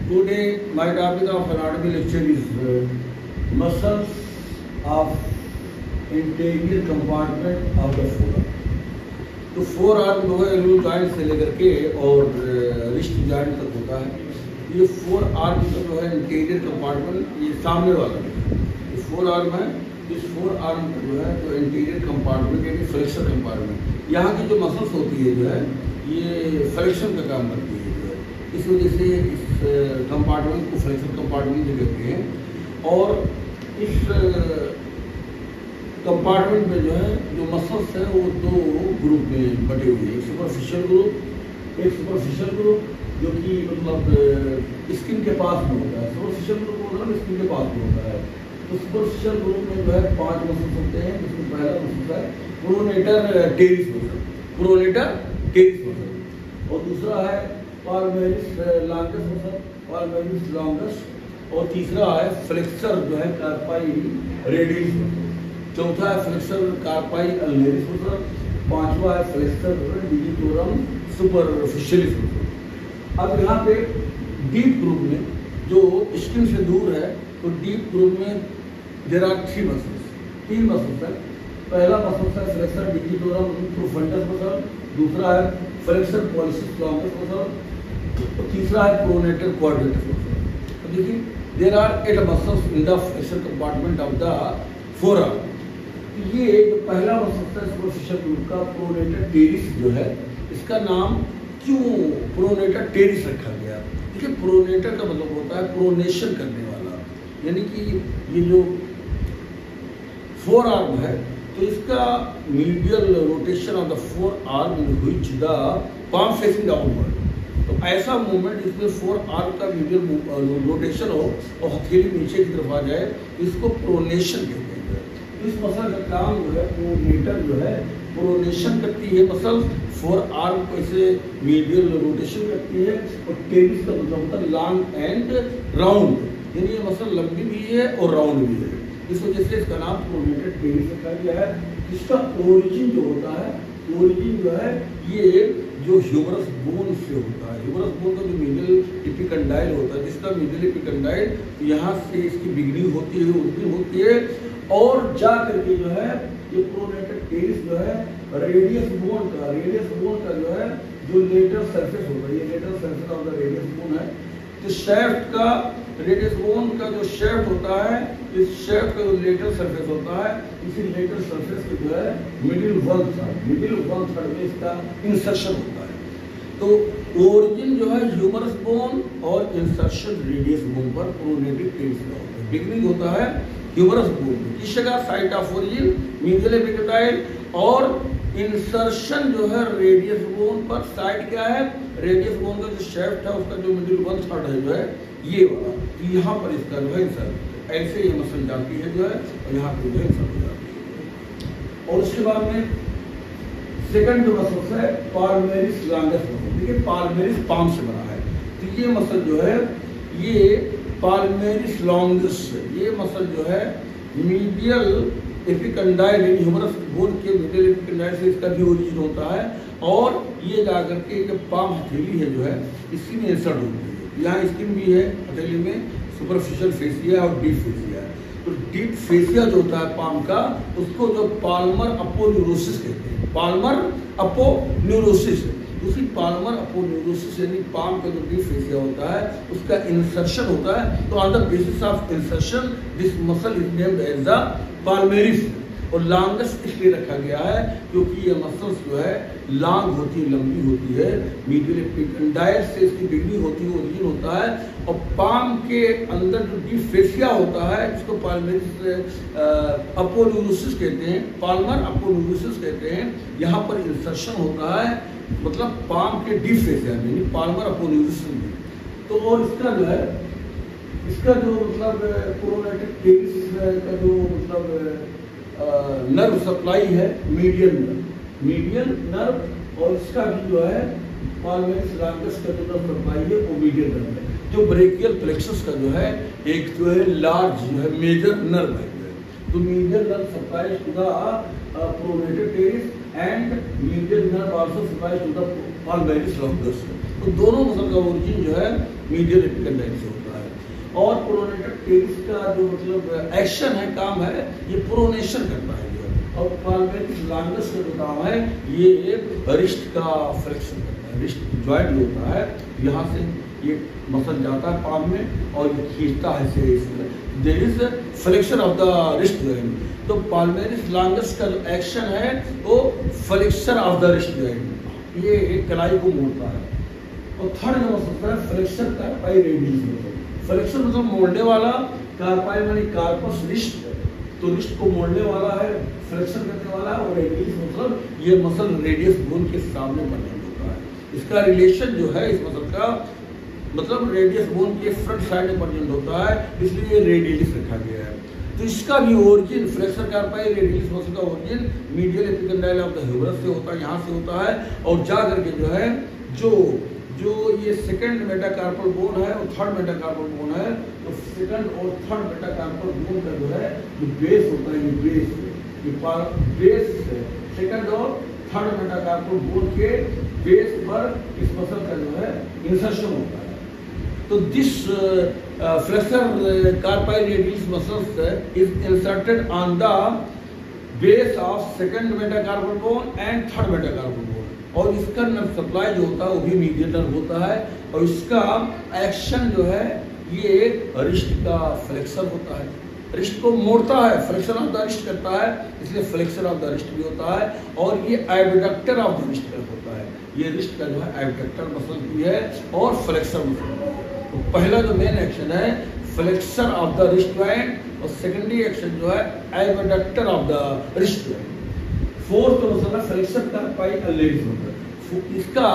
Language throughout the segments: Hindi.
Today, my topic of anatomy lecture is muscles of interior compartment of the forearm. तो फोर आर्म जो है एल्बो जॉइंट से लेकर के और रिस्ट जॉइंट तक होता है। ये फोर आर्म का जो है इंटीरियर कंपार्टमेंट, ये सामने वाला ये फोर आर्म है। इस फोर आर्म का जो है तो इंटीरियर कंपार्टमेंट यानी फ्लेक्सर कंपार्टमेंट, यहाँ की जो मसल्स होती है जो है ये फ्लेक्शन का काम करती है जो है। इस वजह से इस कंपार्टमेंट को फ्लेक्सर कंपार्टमेंट भी कहते हैं। और इस कंपार्टमेंट में जो है जो मसल्स है वो दो ग्रुप में बटे हुए हैं, एक सुपरफिशियल ग्रुप जो कि मतलब स्किन के पास में होता है। सुपरफिशियल ग्रुप मतलब स्किन के पास में होता है। तो सुपरफिशियल ग्रुप में जो है 5 मसल्स होते हैं, जिसमें पहला मसल है प्रोनेटर टेरिस मसल, और दूसरा है पाल्मेरिस लॉन्गस, और तीसरा है फ्लेक्सर जो है कार्पाई रेडियस मसल, चौथा है फ्लेक्सर कार्पाई अल्नेरिस मसल, पांचवा है फ्लेक्सर डिजिटोरम सुपरफिशियलिस मसल। अब यहाँ पे डीप ग्रुप में जो स्किन से दूर है, तो डीप ग्रुप में देयर आर 3 मसल्स है। पहला मसल है फ्लेक्सर डिजिटोरम प्रोफंडस मसल, दूसरा है फ्लेक्सर पॉलिसिस लॉन्गस मसल, और तीसरा है प्रोनेटर क्वाड्रिलेटरस मसल। तो देखिए there are 8 muscles in the flexor compartment of the forearm. ये जो पहला मसल है सुपरफिशियल ग्रुप का प्रोनेटर टेरिस जो है, इसका नाम क्यों प्रोनेटर टेरिस रखा गया? देखिए प्रोनेटर का मतलब होता है प्रोनेशन करने वाला, यानी कि ये जो फोर आर्म है तो इसका medial rotation of the four arm in which the palm facing downward. तो ऐसा मूवमेंट इसमें फोर आर्म का मीडियल रोटेशन हो और हथेली नीचे की तरफ आ जाए, इसको प्रोनेशन कहते हैं। इस मसल का काम जो है प्रोनेटर जो है प्रोनेशन करती है मसल, फोर आर्म को ऐसे मीडियल रोटेशन करती है, और टेरिस का मतलब होता है लॉन्ग एंड राउंड, यानी ये मसल लंबी भी है और राउंड भी है। इस वजह से इसका नाम प्रोनेटर टेरिस रखा गया है। इसका ओरिजिन जो होता है, ओरिजिन जो है ये जो ह्यूमरस बोन से होता है। ह्यूमरस बोन का जो मीडियल एपिकंडाइल होता है, जिसका मीडियल एपिकंडाइल यहाँ से इसकी बिगनिंग होती है और जा करके जो है ये प्रोनेटर टेरिस जो है रेडियस बोन का जो है जो लेटर सरफेस होता है, ये lateral surface of the radius bone है। तो शैफ्ट का रेडियस बोन का जो शैफ्ट होता है, इस शैफ्ट का जो लेटर सरफेस होता है, इसी लेटर सरफेस के जो है मिडिल वन थर्ड में इसका इंसर्शन होता है। तो ओरिजिन जो है ह्यूमरस बोन और इंसर्शन रेडियस बोन पर प्रोनेटर टेरिस का होता है। बिगनिंग होता है ह्यूमरस बोन किस जगह, site of origin medial epicondyle, और इंसर्शन जो है रेडियस बोन पर। साइट क्या है? रेडियस बोन का जो शेफ्ट है उसका जो मिडिल वन थर्ड है जो है ये वाला, यहाँ पर इसका जो है इंसर्ट, ऐसे ये मसल जाती है जो है और यहाँ पे जो है इंसर्ट हो जाती है। और उसके बाद में सेकंड जो मसल है पाल्मेरिस लॉन्गस मसल। देखिए पाल्मेरिस पाम से बना है, तो ये मसल जो है ये पाल्मेरिस लॉन्गस, ये मसल जो है मीडियल एपिकंडाइल यानी ह्यूमरस बोन के मीडियल एपिकंडाइल से इसका भी ओरिजिन होता है, और ये जाकर के जो पाम हथेली है जो है इसी में इंसर्ट होती है। यहाँ स्किन भी है हथेली में, सुपरफिशियल फेसिया और डीप फेसिया है। तो डीप फेसिया जो होता है पाम का, उसको जो पाल्मर अपोन्यूरोसिस कहते हैं, पाल्मर अपोन्यूरोसिस। दूसरी पाल्मर अपोन्यूरोसिस यानी पाम का जो डीप फेसिया होता है उसका इंसर्शन होता है। तो on the basis of insertion this muscle is named as the palmaris. और लॉन्गस इसलिए रखा गया है क्योंकि ये मसल्स जो है लॉन्ग होती है, लंबी होती है, मीडियल एपिकंडाइल से इसकी बिगनिंग होती है, ओरिजिन होता है, और पाम के अंदर जो डीप फेसिया होता है जिसको पाल्मेरिस अपोन्यूरोसिस कहते हैं, पाल्मर अपोन्यूरोसिस कहते हैं, यहाँ पर इंसर्शन होता है, मतलब पाम के डीप फेसिया में यानी पाल्मर अपोन्यूरोसिस में। तो और इसका जो है इसका जो मतलब प्रोनेटर टेरिस का जो मतलब नर्व सप्लाई है मीडियल नर्व, और इसका भी जो है पाल्मेरिस लॉन्गस का जो नर्व सप्लाई है वो मीडियल नर्व है। जो ब्रेकियल प्लेक्सस का जो है एक जो है लार्ज जो है मेजर नर्व है, तो medial nerve supplies to the pronator teres and medial nerve also supplies to the palmaris longus. तो तो दोनों मसल का ओरिजिन जो है मीडियल एपिकंडाइल से होता है। और प्रोनेटर टेरिस का जो मतलब एक्शन है, काम है, ये प्रोनेशन करता है जो है। और पाल्मेरिस लॉन्गस का जो काम है ये रिस्ट का फ्लेक्शन करता है। रिस्ट जॉइंट जो होता है यहाँ से ये मसल जाता है पाम में और ये खींचता है से there is flexion of the wrist joint. तो पाल्मेरिस लॉन्गस का जो एक्शन है वो flexion of the wrist joint, ये एक कलाई को मोड़ता है। और थर्ड जो मसल है फ्लेक्शन कार्पाई रेडियस। फ्लेक्शन मतलब मोड़ने वाला, कार्पाई माने कार्पस रिस्ट, तो रिस्ट को मोड़ने वाला है, फ्लेक्शन करने वाला है। और रेडियस मतलब ये मसल रेडियस बोन के सामने प्रेजेंट होता है। इसका रिलेशन जो है इस मसल का मतलब रेडियस बोन के फ्रंट साइड में प्रेजेंट होता है, इसलिए रेडियस रखा गया है। तो इसका भी origin flexor carpi radius muscle का origin medial epicondyle of the humerus से होता है, यहाँ से होता है। और जा करके जो है जो ये सेकंड मेटाकार्पल बोन है और थर्ड मेटाकार्पल बोन है, तो सेकंड और थर्ड मेटाकार्पल बोन का जो है जो बेस होता है, ये बेस सेकंड और थर्ड मेटाकार्पल बोन के बेस पर इस मसल का जो है इंसर्शन होता है। तो this flexor carpi radius muscles is inserted on the base of second metacarpal bone and third metacarpal bone. और इसका नर्व सप्लाई जो होता है वो भी मीडियल नर्व होता है। और इसका एक्शन जो है ये रिस्ट का फ्लेक्सर होता है, रिस्ट को मोड़ता है, फ्लेक्शन ऑफ द रिस्ट करता है, इसलिए फ्लेक्सर ऑफ द रिस्ट भी होता है। और ये एबडक्टर ऑफ द रिस्ट होता है, ये रिस्ट का जो है एबडक्टर मसल भी है और फ्लेक्सर मसल। तो पहला जो मेन एक्शन है flexor of the wrist joint और सेकेंडरी एक्शन जो है abductor of the wrist joint. Fourth muscle है फ्लेक्सर कार्पाई अल्लेरिस मसल। इसका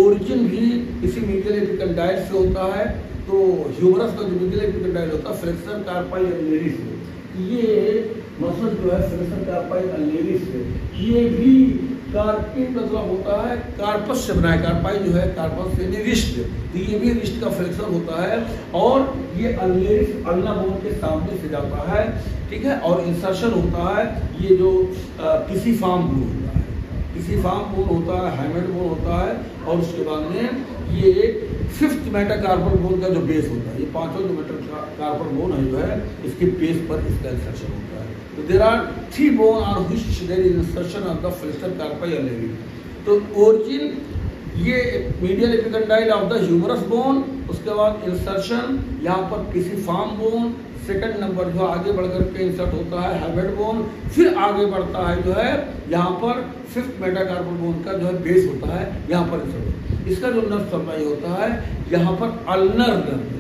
ओरिजिन भी इसी मीडियल एपिकंडाइल से होता है। तो ह्यूमरस का जो मीडियल एपिकंडाइल होता है फ्लेक्सर कार्पाई अल्लेरिस से, ये मसल जो है फ्लेक्सर कार्पाई अल्लेरिस से, ये भी कार्पिन मतलब होता है कार्पस से बना है। कार्पाई जो है कार्पस से रिस्ट, तो ये भी रिस्ट का फ्लेक्सर होता है। और ये अल्लेरिस अल्ना बोन के सामने से जाता है, ठीक है। और इंसर्शन होता है ये जो पिसिफार्म बोन होता है, पिसिफार्म बोन होता है, हाइमेड बोन होता है। और उसके बाद में ये फिफ्थ मेटाकार्पल बोन का जो बेस होता है, ये पांचों जो मेटाकार्पल बोन है जो है इसके बेस पर इसका इंसर्शन होता है। तो there are 3 bone on which there is insertion of the flexor carpi ulnaris. तो ओरिजिन ये medial epicondyle of the humerus bone, उसके बाद इंसर्शन यहाँ पर पिसिफार्म बोन, सेकंड नंबर जो आगे बढ़कर के इंसर्ट होता है हेलमेट बोन, फिर आगे बढ़ता है जो है यहाँ पर फिफ्थ मेटाकार्पल बोन का जो है बेस होता है, यहाँ पर इंसर्ट होता है। इसका जो नर्व सप्लाई होता है यहाँ पर अल्नर नर्व,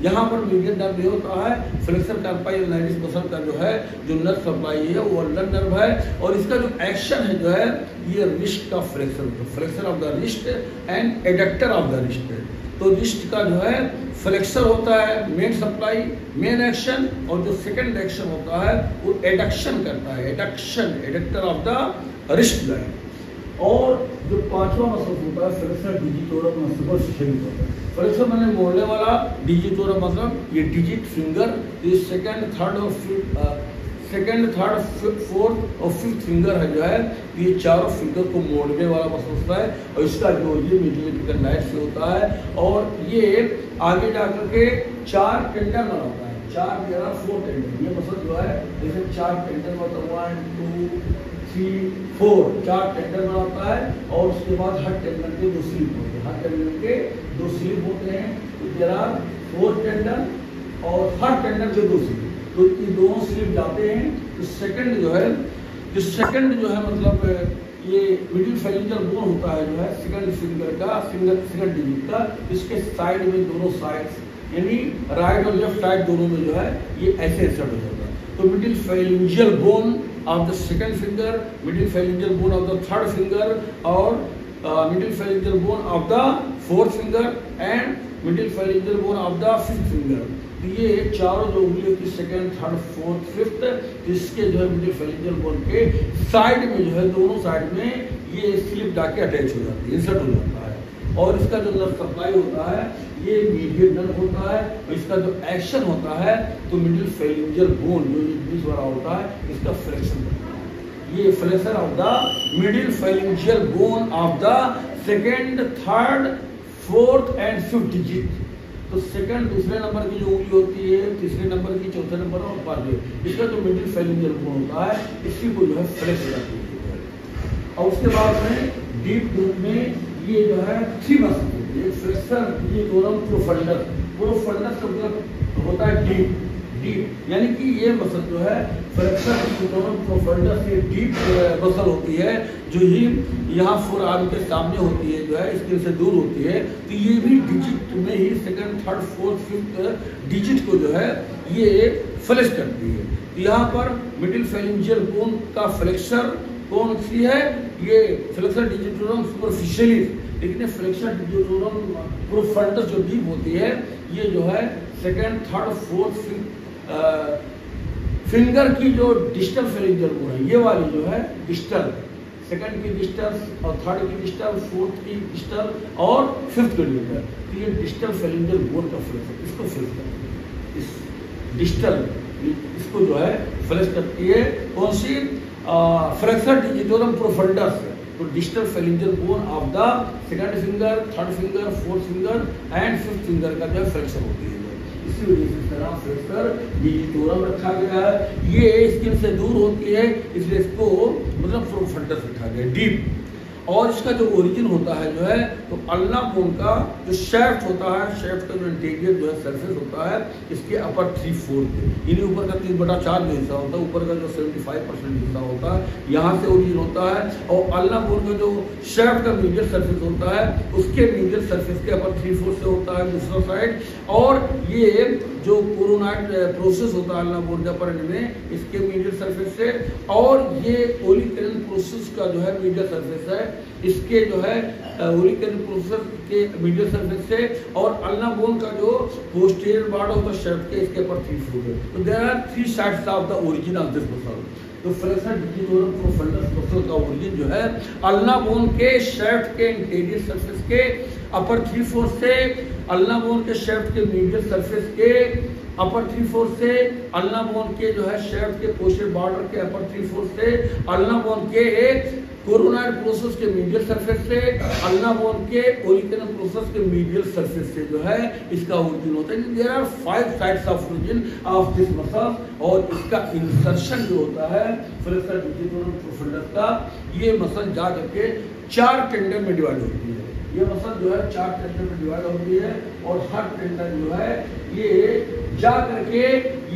यहाँ पर मीडियल नर्व नहीं होता है। फ्लेक्सर कार्पाई अल्लेरिस मसल का जो है जो नर्व सप्लाई है वो अल्नर नर्व है। और इसका जो एक्शन है जो है ये रिस्ट का flexor of the wrist and adductor of the wrist. तो रिस्ट का जो है फ्लेक्सर होता है मेन सप्लाई, मेन एक्शन। और जो सेकंड एक्शन होता है वो एडक्शन करता है, adduction adductor of the wrist line. और जो पांचवा मसल होता है फ्लेक्सर डिजिटोरम मसल होता है। फ्लेक्सर मैंने मोड़ने वाला, डिजिटोरम मतलब ये डिजिट फिंगर, ये सेकंड थर्ड फोर्थ और फिफ्थ फिंगर है जो है ये चारों फिंगर को मोड़ने वाला मसल होता है। और इसका जो ये मीडियल एपिकंडाइल से होता है। और ये आगे जाकर के 4 टेंडन बनाता है, 4 या 4 टेंडन। ये मसल जो है जैसे 4 टेंडन मतलब 1 2 3 4 4 टेंडन बनाता है। और उसके बाद हर टेंडन के 2 स्लिप होते हैं, हर टेंडन के 2 स्लिप होते हैं। तो देयर आर 4 टेंडन और हर टेंडन के 2 स्लिप, तो ये दोनों स्लिप जाते हैं। तो सेकंड जो है मतलब ये मिडिल फेरिंजियल बोन होता है जो है सेकंड फिंगर का सेकंड डिजिट का, इसके साइड में दोनों साइड्स यानी राइट और लेफ्ट साइड दोनों में जो है ये ऐसे इंसर्ट हो जाता है। तो middle phalangeal bone of the second finger, middle phalangeal bone of the third finger और middle phalangeal bone of the fourth finger and middle phalangeal bone of the fifth finger. ये चारों जो उंगली होती है सेकंड थर्ड फोर्थ फिफ्थ, इसके जो है मिडिल फेरिंजियल बोन के साइड में जो है दोनों साइड में ये स्लिप जाके अटैच हो जाती है, इंसर्ट हो जाता है। और इसका जो नर्व सप्लाई होता है ये मीडियल नर्व होता है। और इसका जो एक्शन होता है तो मिडिल फेरिंजियल बोन जो ये बीच वाला होता है इसका फ्लेक्शन होता है। ये flexion of the middle phalangeal bone of the second third 4th and 5th digit. तो सेकंड दूसरे नंबर की जो उंगली होती है, तीसरे नंबर की, चौथे नंबर और पांचवें, इसका जो मिडिल फेलिंजर बोन होता है इसी को जो है फ्लेक्स करती है। और उसके बाद में डीप ग्रुप में ये जो है 3 मसल होती है, फ्लेक्सर डिजिटोरम प्रोफंडस। प्रोफंडस का मतलब होता है डीप, डीप यानी कि ये मसल जो है फ्लेक्सर डिजिटोरम प्रोफंडस, ये डीप मसल होती है जो ही यहाँ फोर आर्म के सामने होती है, जो है स्किन से दूर होती है। तो ये भी डिजिट में ही second, third, fourth, fifth digit को जो है ये फ्लेक्स करती है। तो यहाँ पर मिडिल फेलिंजियल बोन का फ्लेक्सर कौन सी है, ये फ्लेक्सर डिजिटोरम सुपरफिशियलिस, लेकिन ये फ्लेक्सर डिजिटोरम प्रोफंडस जो डीप होती है ये जो है second, third, fourth, fifth finger की जो डिस्टल फेलिंजियल बोन है, ये वाली जो है डिस्टल, सेकंड की डिस्टल और थर्ड की डिस्टल, फोर्थ की डिस्टल और फिफ्थ की डिस्टल। तो ये डिस्टल फेलिंजियल बोन का फ्लेक्सर, इसको फ्लेक्स करती है, इस डिस्टल इसको जो है फ्लेक्स करती है। कौन सी, फ्लेक्सर डिजिटोरम प्रोफंडस। तो distal phalangeal bone of the second finger, third finger, fourth finger and fifth finger का जो है फ्लेक्सर होती है। इसी वजह से इस तरह फ्लेक्सर डिजिटोरम रखा गया है। ये स्किन से दूर होती है इसलिए इसको मतलब प्रोफंडस रखा गया, डीप। और इसका जो ओरिजिन होता है जो है, तो अल्ना बोन का जो शेफ्ट होता है, शेफ्ट का जो इंटीरियर जो है सरफेस होता है, इसके अपर 3/4 इन्हीं ऊपर का 3/4 जो हिस्सा होता है, ऊपर का जो 75% हिस्सा होता है यहाँ से ओरिजिन होता है। और अल्ना बोन का जो शेफ्ट का मीडियल सरफेस होता है उसके मीडियल सरफेस के अपर 3/4 से होता है दूसरा साइड। और ये जो कोरोनाइड प्रोसेस होता है अल्ना बोन के अपर एंड में, इसके मीडियल सरफेस से, और ये ओलिकरन प्रोसेस का जो है मीडियल सरफेस है, इसके जो है ओलिकरन प्रोसेस के मीडियल सरफेस से, और अल्ना बोन का जो पोस्टीरियर पार्ट होता है शेफ्ट के, इसके ऊपर 3/4 है। तो there are 3 sides of the origin of this muscle. तो फ्लेक्सर डिजिटोरम प्रोफंडस मसल का ओरिजिन जो है अल्ना बोन के शेफ्ट के इंटीरियर सरफेस के अपर 3/4 से, अल्ना बोन के शेफ्ट के मीडियल सरफेस के अपर 3/4 से, अल्ना बोन के जो है शेफ्ट के पोस्टीरियर बॉर्डर के अपर 3/4 से, अल्ना बोन के कोरोनाइड प्रोसेस के मीडियल सरफेस से, अल्ना बोन के ओलिकरन प्रोसेस के मीडियल सरफेस से जो है इसका ओरिजिन होता है। There are 5 sides of origin of this muscle. और इसका इंसर्शन जो होता है फ्लेक्सर डिजिटोरम प्रोफंडस का, ये मसल जा करके 4 टेंडन में डिवाइड होती है। ये मसल जो है 4 टेंडन में डिवाइड होती है, और हर टेंडन जो है ये जा करके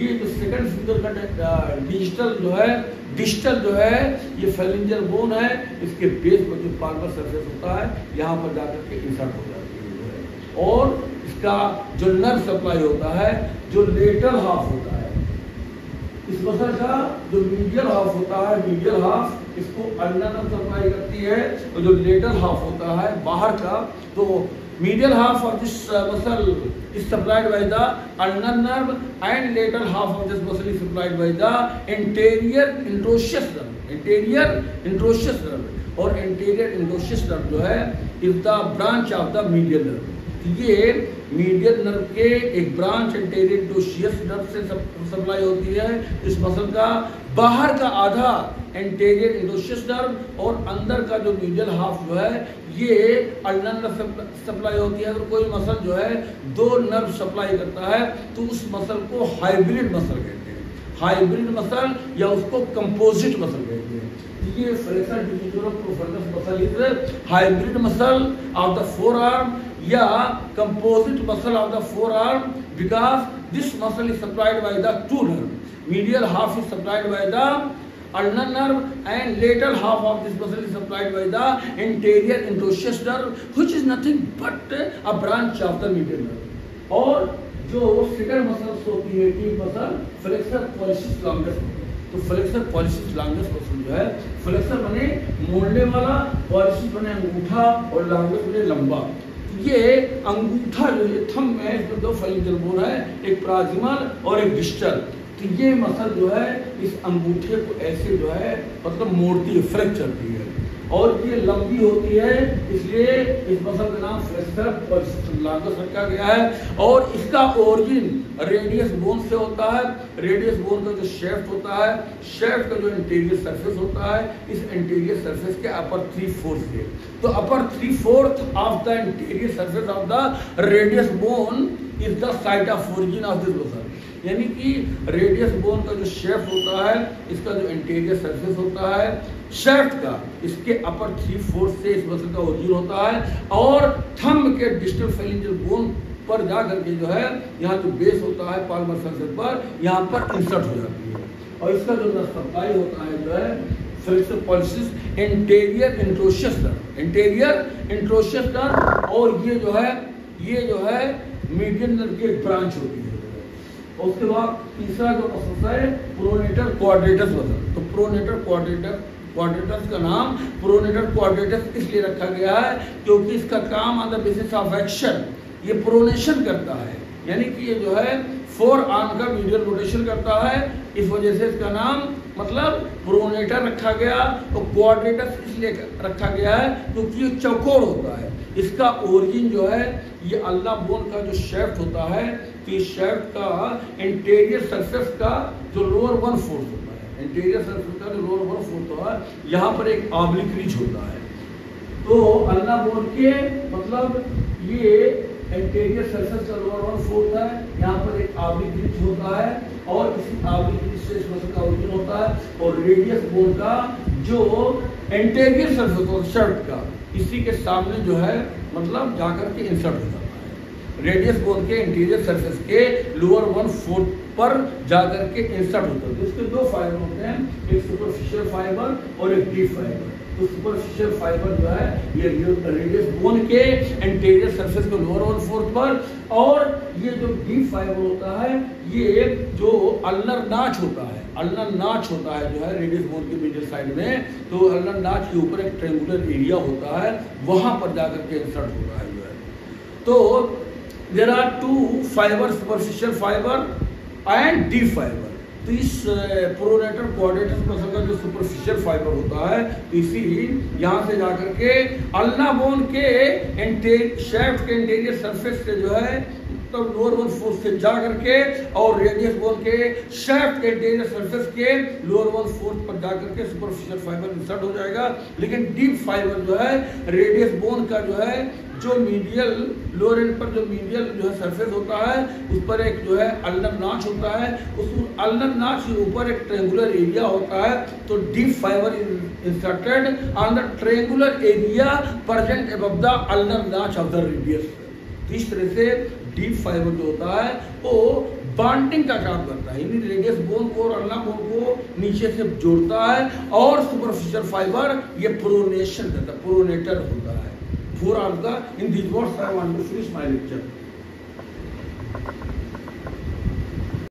ये जो सेकंड फिंगर का डिजिटल जो है, डिस्टल जो है, ये फेलिंजियल बोन है, इसके बेस पर जो पाल्मर सरफेस होता है यहाँ पर जाकर के इंसर्ट हो जाती है जो है। और इसका जो नर्व सप्लाई होता है, जो लेटरल हाफ होता है, इस मसल का जो मीडियल हाफ होता है, मीडियल हाफ इसको अल्नर नर्व सप्लाई करती है, और जो लेटरल हाफ होता है बाहर का, तो medial half of this muscle is supplied by the ulnar nerve, and lateral half of this muscle is supplied by the anterior interosseous nerve. Anterior interosseous nerve, और anterior interosseous nerve जो है is the branch of the medial nerve। ये मीडियल नर्व के एक ब्रांच एंटेरियर इंटरोशियस नर्व से सप्लाई होती है। इस मसल का बाहर का आधा एंटेरियर इंटरोशियस नर्व, और अंदर का जो मीडियल हाफ जो है ये अल्नर नर्व सप्लाई होती है। अगर कोई मसल जो है 2 नर्व सप्लाई करता है तो उस मसल को हाइब्रिड मसल कहते हैं, हाइब्रिड मसल या उसको कंपोजिट मसल कहते हैं। ये flexor digitorum profundus muscle is hybrid muscle of the four arm या composite muscle of the forearm, because this muscle is supplied by the 2 nerves. Medial half is supplied by the ulnar nerve, and lateral half of this muscle is supplied by the anterior interosseous nerve, which is nothing but a branch of the medial nerve। और जो सेकंड मसल होती है की मसल फ्लेक्सर पॉलिसिस लॉन्गस। तो फ्लेक्सर पॉलिसिस लॉन्गस मसल जो है, फ्लेक्सर बने मोड़ने वाला, पॉलिसिस बने अंगूठा, और लॉन्गस बने लंबा। ये अंगूठा जो है थंब में, इसमें 2 फेलिंजियल बोन है, एक प्रॉक्सिमल और एक डिस्टल। तो ये मसल जो है इस अंगूठे को ऐसे जो है मतलब मोड़ती है, फ्लेक्स करती है, और ये लंबी होती है, इसलिए इस मसल का नाम फ्लेक्सर पॉलिसिस लार्गस रखा गया है। और इसका ओरिजिन रेडियस बोन से होता है। रेडियस बोन का जो शेफ्ट होता है, शेफ्ट का जो इंटीरियर सरफेस होता है, इस इंटीरियर सरफेस के अपर 3/4 से, तो अपर 3/4 of the interior surface of the radius bone is the site of origin of this muscle. यानी कि रेडियस बोन का जो शेफ्ट होता है, इसका जो इंटीरियर सरफेस होता है, शेफ्ट का इसके अपर 3/4 से इस मसल का ओरिजिन होता है। और थंब के डिस्टल फेरेंजियल बोन पर जा करके जो है यहाँ जो बेस होता है पाल्मर सरफेस पर, यहाँ पर इंसर्ट हो जाती है। और इसका जो नर्व सप्लाई होता है जो है flexor pulses interior interosseous nerve, interior interosseous nerve. और ये जो है मीडियन नर्व की एक ब्रांच होती है। उसके बाद तीसरा जो मसल है प्रोनेटर क्वाड्रेटस मसल। तो प्रोनेटर क्वाड्रेटस का नाम प्रोनेटर क्वाड्रेटस इसलिए रखा गया है क्योंकि इसका काम on the basis of action ये प्रोनेशन करता है। यानी कि ये जो है फोर आर्म का मीडियल रोटेशन करता है, इस वजह से इसका नाम मतलब प्रोनेटर रखा गया। और क्वाड्रेटस इसलिए रखा गया है क्योंकि ये चौकोर होता है। इसका ओरिजिन जो है ये अल्ना बोन का जो शेफ्ट होता है, तो इस शेफ्ट का इंटीरियर सरफेस का जो लोअर 1/4 होता है, इंटीरियर सरफेस का जो लोअर 1/4 होता है, यहाँ पर एक ऑब्लिक रीच होता है। तो अल्ना बोन के मतलब ये इंटीरियर सरफेस का लोअर 1/4 है, यहाँ पर एक ऑब्लिक रीच होता है और इसी ऑब्लिक रीच से इस मसल का ओरिजिन होता है। और रेडियस बोन का जो इंटीरियर सरफेस होता है शेफ्ट का, इसी के सामने जो है मतलब जाकर के इंसर्ट हो जाता है। रेडियस बोन के इंटीरियर सरफेस के लोअर 1/4 पर जाकर के इंसर्ट होता है। तो इसके दो फाइबर होते हैं, एक सुपरफिशियल फाइबर और एक डीप फाइबर। तो सुपरफिशियल फाइबर जो है ये रेडियस बोन के इंटीरियर सरफेस के लोअर 1/4 पर, और ये जो डीप फाइबर होता है ये जो अल्नर नाच होता है, अल्नर नाच होता है जो है रेडियस बोन के मीडियल साइड में, तो अल्नर नाच के ऊपर एक ट्रायंगुलर एरिया होता है, वहां पर जाकर के इंसर्ट होता है जो है। तो there are two fibre, superficial fibre and deep fibre. तो इस प्रोनेटर क्वाड्रेटस मसल का जो सुपरफिशियल फाइबर होता है, तो इसी यहाँ से जाकर के अल्ना बोन के शेफ्ट के इंटीरियर सरफेस से जो है तो लोअर 1/4 से जा करके और रेडियस बोन के शेफ्ट के इंटीरियर सरफेस के लोअर 1/4 पर जाकर के सुपरफिशियल फाइबर इंसर्ट हो जाएगा। लेकिन डीप फाइबर जो है रेडियस बोन का जो है जो मीडियल लोअर एंड पर जो मीडियल जो है सरफेस होता है, उस पर एक जो है अल्नर नाच होता है, उस अल्नर नाच के ऊपर एक ट्रायंगुलर एरिया होता है। तो deep fibre inserted on the triangular area present above the ulnar नाच ऑफ द रेडियस। तो इस तरह से डीप फाइबर जो होता है वो बॉन्डिंग का काम करता है, यानी रेडियस बोन को और अल्ना बोन को नीचे से जोड़ता है। और सुपरफिशियल फाइबर ये प्रोनेशन करता है, प्रोनेटर होता है। फोर आर्म का in this words I want to finish my lecture.